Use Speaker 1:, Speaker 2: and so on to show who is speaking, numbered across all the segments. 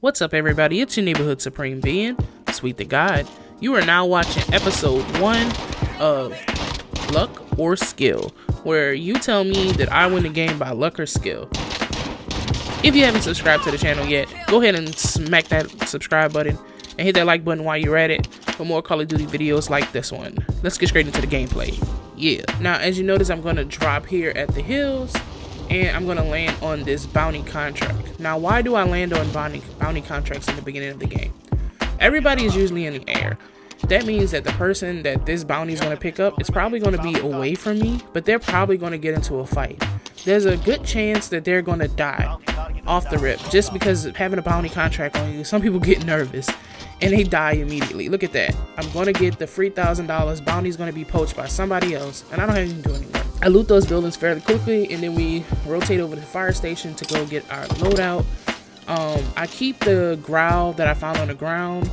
Speaker 1: What's up, everybody? It's your neighborhood supreme being, Sweet the God. You are now watching episode 1 of Luck or Skill, where you tell me that I win the game by luck or skill. If you haven't subscribed to the channel yet, go ahead and smack that subscribe button and hit that like button while you're at it for more Call of Duty videos like this one. Let's get straight into the gameplay. Yeah. Now, as you notice, I'm going to drop here at the hills. And I'm going to land on this bounty contract. Now, why do I land on bounty contracts in the beginning of the game? Everybody is usually in the air. That means that the person that this bounty is going to pick up is probably going to be away from me, but they're probably going to get into a fight. There's a good chance that they're going to die off the rip just because having a bounty contract on you. Some people get nervous and they die immediately. Look at that. I'm going to get the free $1,000. Bounty's going to be poached by somebody else, and I don't have anything to do anymore. I loot those buildings fairly quickly, and then we rotate over to the fire station to go get our loadout. I keep the growl that I found on the ground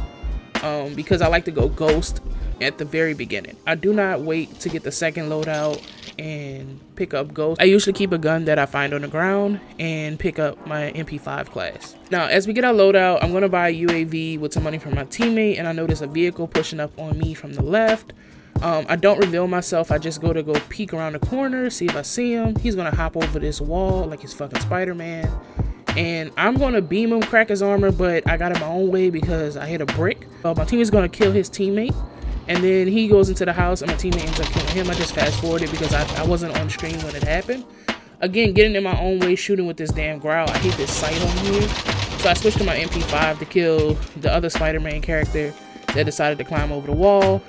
Speaker 1: because I like to go ghost at the very beginning. I do not wait to get the second loadout and pick up ghost. I usually keep a gun that I find on the ground and pick up my MP5 class. Now, as we get our loadout, I'm going to buy a UAV with some money from my teammate, and I notice a vehicle pushing up on me from the left. I don't reveal myself. I just go peek around the corner, see if I see him. He's gonna hop over this wall like he's fucking Spider-Man, and I'm gonna beam him, crack his armor, but I got it my own way because I hit a brick. My teammate's gonna kill his teammate, and then he goes into the house and my teammate ends up killing him. I just fast forwarded because I wasn't on screen when it happened. Again, getting in my own way, shooting with this damn growl. I hate this sight on here, so I switched to my MP5 to kill the other Spider-Man character that decided to climb over the wall.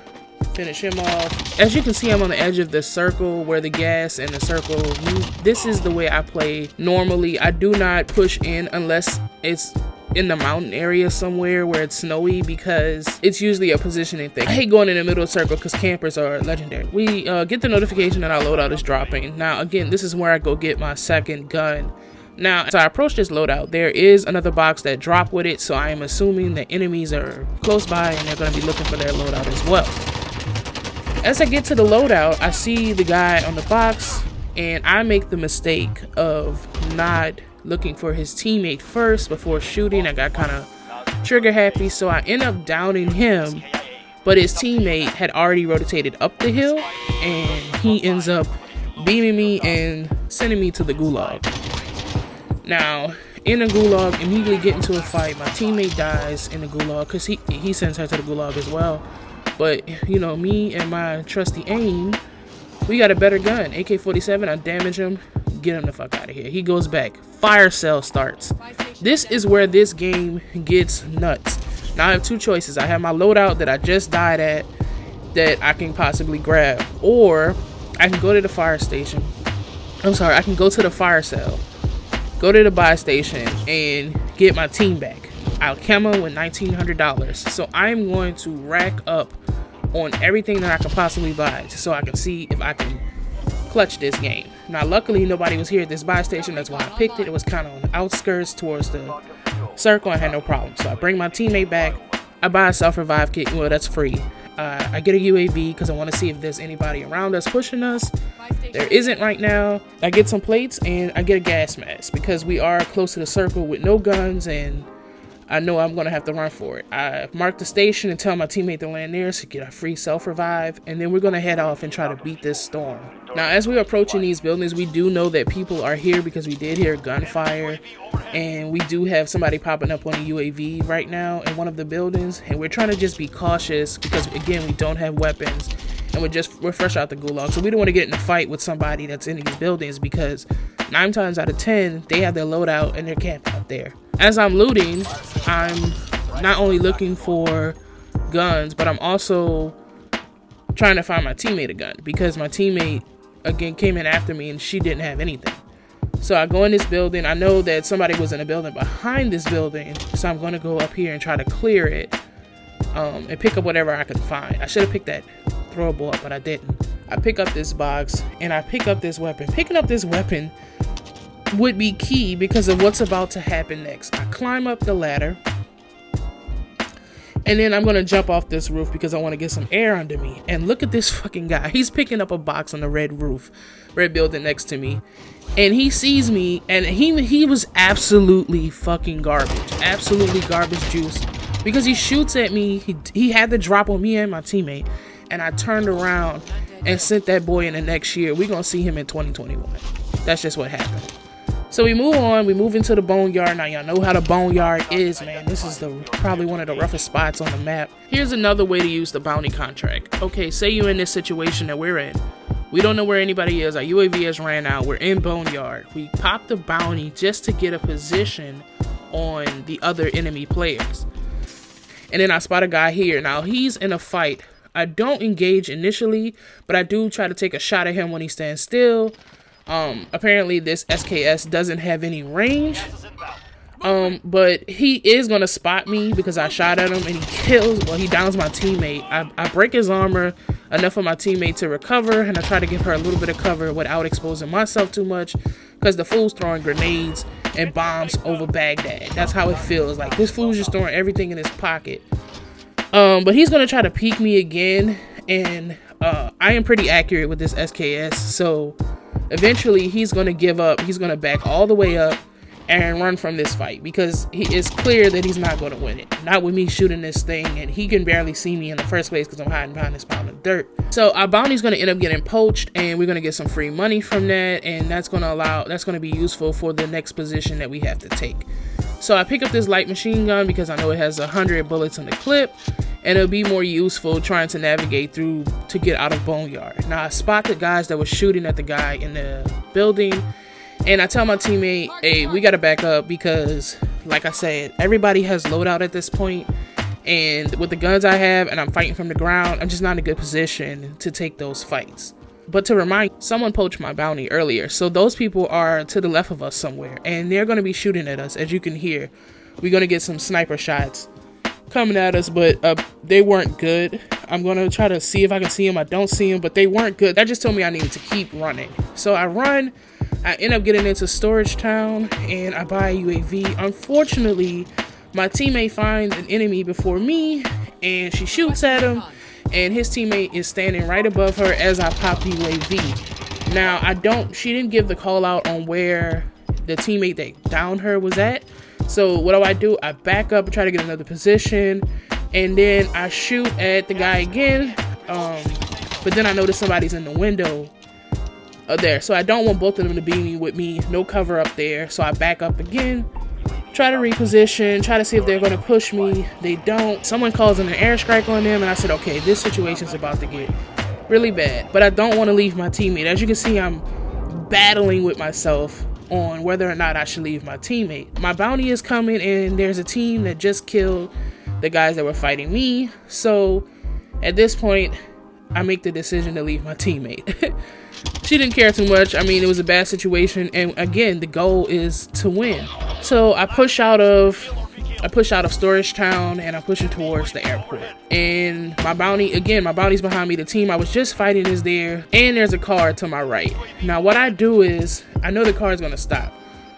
Speaker 1: Finish him off. As you can see, I'm on the edge of the circle where the gas and the circle meet. This is the way I play normally. I do not push in unless it's in the mountain area somewhere where it's snowy, because it's usually a positioning thing. I hate going in the middle of the circle because campers are legendary. We get the notification that our loadout is dropping. Now, again, this is where I go get my second gun. Now, as I approach this loadout, there is another box that dropped with it, so I am assuming that enemies are close by and they're going to be looking for their loadout as well. As I get to the loadout, I see the guy on the box, and I make the mistake of not looking for his teammate first before shooting. I got kind of trigger happy, so I end up downing him, but his teammate had already rotated up the hill, and he ends up beaming me and sending me to the gulag. Now, in the gulag, immediately get into a fight. My teammate dies in the gulag because he sends her to the gulag as well. But, you know, me and my trusty aim, we got a better gun. AK-47, I damage him, get him the fuck out of here. He goes back. Fire sale starts. This is where this game gets nuts. Now, I have two choices. I have my loadout that I just died at that I can possibly grab. Or I can go to the fire station. I can go to the fire sale, go to the buy station, and get my team back. I'll camo with $1,900. So I'm going to rack up on everything that I can possibly buy so I can see if I can clutch this game. Now, luckily, nobody was here at this buy station. That's why I picked it. It was kind of on the outskirts towards the circle. I had no problem. So I bring my teammate back. I buy a self-revive kit. Well, that's free. I get a UAV because I want to see if there's anybody around us pushing us. There isn't right now. I get some plates and I get a gas mask because we are close to the circle with no guns, and I know I'm going to have to run for it. I mark the station and tell my teammate to land there to get a free self-revive, and then we're going to head off and try to beat this storm. Now, as we're approaching these buildings, we do know that people are here because we did hear gunfire, and we do have somebody popping up on a UAV right now in one of the buildings, and we're trying to just be cautious because, again, we don't have weapons, and we're fresh out the gulag, so we don't want to get in a fight with somebody that's in these buildings because 9 times out of 10, they have their loadout and they're camping out there. As I'm looting, I'm not only looking for guns, but I'm also trying to find my teammate a gun because my teammate, again, came in after me and she didn't have anything. So I go in this building. I know that somebody was in a building behind this building, so I'm going to go up here and try to clear it and pick up whatever I can find. I should have picked that throwable up, but I didn't. I pick up this box and I pick up this weapon. Picking up this weapon would be key because of what's about to happen next. I climb up the ladder, and then I'm going to jump off this roof because I want to get some air under me. And look at this fucking guy. He's picking up a box on the red building next to me. And he sees me, and he was absolutely fucking garbage. Absolutely garbage juice. Because he shoots at me. He had the drop on me and my teammate. And I turned around and sent that boy in the next year. We're going to see him in 2021. That's just what happened. So we move on. We move into the Boneyard. Now, y'all know how the Boneyard is, man. This is probably one of the roughest spots on the map. Here's another way to use the bounty contract. Okay, say you're in this situation that we're in. We don't know where anybody is. Our UAV has ran out. We're in Boneyard. We pop the bounty just to get a position on the other enemy players. And then I spot a guy here. Now, he's in a fight. I don't engage initially, but I do try to take a shot at him when he stands still. Apparently, this SKS doesn't have any range. But he is going to spot me because I shot at him and he downs my teammate. I break his armor enough for my teammate to recover, and I try to give her a little bit of cover without exposing myself too much because the fool's throwing grenades and bombs over Baghdad. That's how it feels. Like, this fool's just throwing everything in his pocket. But he's going to try to peek me again, and I am pretty accurate with this SKS, so eventually he's going to give up. He's going to back all the way up and run from this fight because it's clear that he's not going to win it. Not with me shooting this thing, and he can barely see me in the first place because I'm hiding behind this pile of dirt. So our bounty's going to end up getting poached, and we're going to get some free money from that, and that's going to be useful for the next position that we have to take. So I pick up this light machine gun because I know it has 100 bullets in the clip, and it'll be more useful trying to navigate through to get out of Boneyard. Now I spot the guys that were shooting at the guy in the building, and I tell my teammate, hey, we gotta back up because, like I said, everybody has loadout at this point, and with the guns I have and I'm fighting from the ground, I'm just not in a good position to take those fights. But to remind, someone poached my bounty earlier, so those people are to the left of us somewhere, and they're gonna be shooting at us. As you can hear, we're gonna get some sniper shots coming at us, but they weren't good. I'm gonna try to see if I can see them. I don't see them, but they weren't good. That just told me I needed to keep running. So I run. I end up getting into Storage Town, and I buy a UAV. Unfortunately, my teammate finds an enemy before me, and she shoots at him, and his teammate is standing right above her as I pop the UAV. Now, she didn't give the call out on where the teammate that downed her was at. So what do? I back up and try to get another position, and then I shoot at the guy again. But then I notice somebody's in the window there, so I don't want both of them to be with me. No cover up there, so I back up again, try to reposition, try to see if they're going to push me. They don't. Someone calls in an airstrike on them, and I said, okay, this situation's about to get really bad, but I don't want to leave my teammate. As you can see, I'm battling with myself on whether or not I should leave my teammate. My bounty is coming, and there's a team that just killed the guys that were fighting me. So at this point, I make the decision to leave my teammate. She didn't care too much. I mean, it was a bad situation, and again, the goal is to win. So I push out of Storage Town, and I'm pushing towards the airport. And my bounty's behind me. The team I was just fighting is there, and there's a car to my right. Now what I do is, I know the car is gonna stop,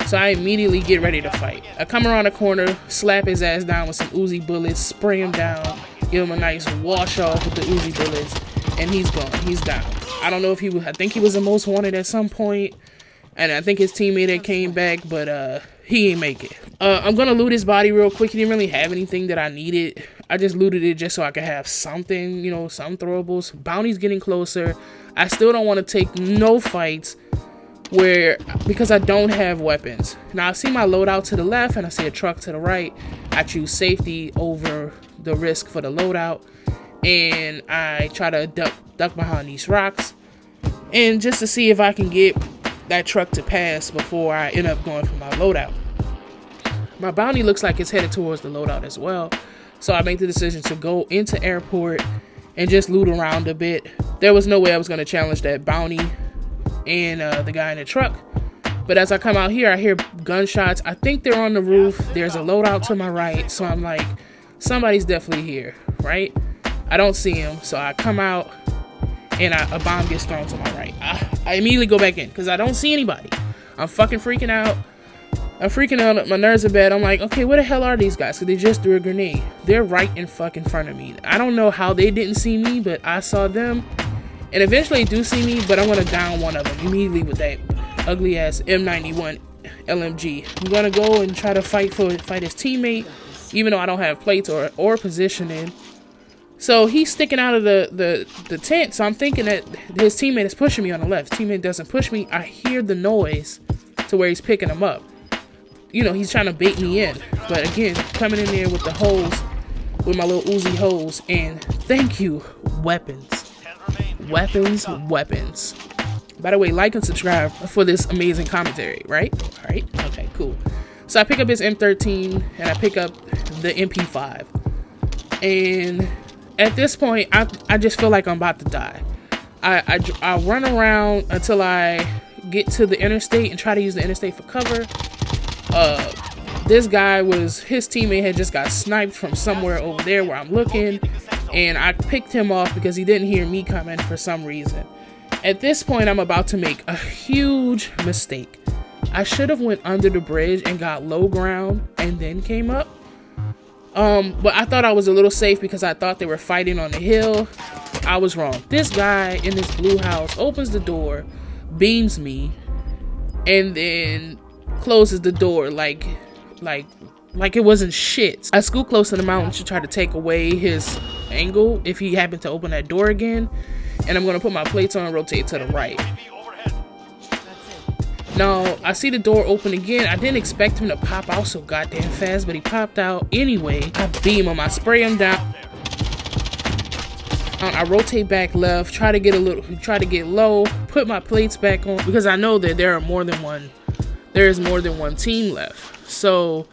Speaker 1: so I immediately get ready to fight. I come around the corner, slap his ass down with some Uzi bullets, spray him down, give him a nice wash off with the Uzi bullets, and he's gone. He's down. I don't know if I think he was the most wanted at some point, and I think his teammate had came back, but he ain't make it. I'm gonna loot his body real quick. He didn't really have anything that I needed. I just looted it just so I could have something, some throwables. Bounty's getting closer. I still don't want to take no fights because I don't have weapons. Now I see my loadout to the left and I see a truck to the right. I choose safety over the risk for the loadout, and I try to duck behind these rocks, and just to see if I can get that truck to pass before I end up going for my loadout. My bounty looks like it's headed towards the loadout as well, so I make the decision to go into airport and just loot around a bit. There was no way I was going to challenge that bounty and the guy in the truck, but as I come out here, I hear gunshots. I think they're on the roof. There's a loadout to my right, so I'm like, somebody's definitely here, right? I don't see him, so I come out, and a bomb gets thrown to my right. I immediately go back in because I don't see anybody. I'm fucking freaking out. My nerves are bad. I'm like, okay, where the hell are these guys? Because they just threw a grenade. They're right in fucking front of me. I don't know how they didn't see me, but I saw them. And eventually they do see me, but I'm going to down one of them immediately with that ugly ass M91 LMG. I'm gonna go and try to fight his teammate, even though I don't have plates or positioning. So he's sticking out of the tent, so I'm thinking that his teammate is pushing me on the left. Teammate doesn't push me. I hear the noise to where he's picking him up. You know, he's trying to bait me in. But again, coming in there with the hose, with my little Uzi hose, and thank you, weapons. Weapons. By the way, like and subscribe for this amazing commentary, right? All right, okay, cool. So I pick up his M13, and I pick up the MP5. And at this point, I just feel like I'm about to die. I run around until I get to the interstate and try to use the interstate for cover. This guy his teammate had just got sniped from somewhere over there where I'm looking, and I picked him off because he didn't hear me coming for some reason. At this point, I'm about to make a huge mistake. I should have went under the bridge and got low ground and then came up. But I thought I was a little safe because I thought they were fighting on the hill. I was wrong. This guy in this blue house opens the door, beams me, and then closes the door like it wasn't shit. I scoot close to the mountain to try to take away his angle if he happened to open that door again. And I'm gonna put my plates on and rotate to the right. Now, I see the door open again. I didn't expect him to pop out so goddamn fast, but he popped out anyway. I beam him, I spray him down. I rotate back left, try to get low, put my plates back on, because I know that there is more than one team left. So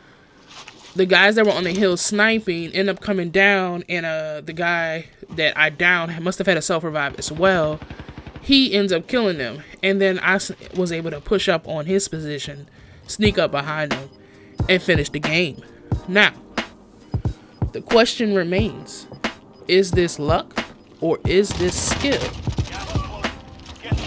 Speaker 1: the guys that were on the hill sniping end up coming down, and the guy that I downed must have had a self-revive as well. He ends up killing them, and then I was able to push up on his position, sneak up behind him, and finish the game. Now, the question remains, is this luck or is this skill?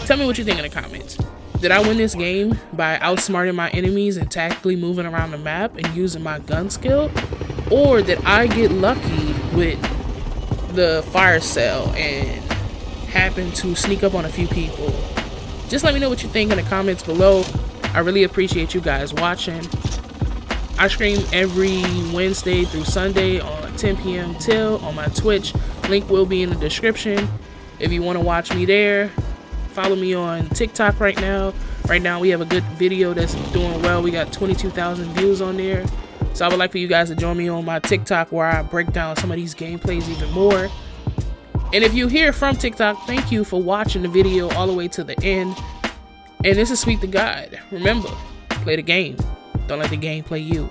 Speaker 1: Tell me what you think in the comments. Did I win this game by outsmarting my enemies and tactically moving around the map and using my gun skill? Or did I get lucky with the fire sale and happen to sneak up on a few people? Just let me know what you think in the comments below. I really appreciate you guys watching. I stream every Wednesday through Sunday on 10 p.m. till on my Twitch. Link will be in the description if you want to watch me there. Follow me on TikTok right now. Right now we have a good video that's doing well. We got 22,000 views on there. So I would like for you guys to join me on my TikTok where I break down some of these gameplays even more. And if you hear from TikTok, thank you for watching the video all the way to the end. And this is Sweet the God. Remember, play the game. Don't let the game play you.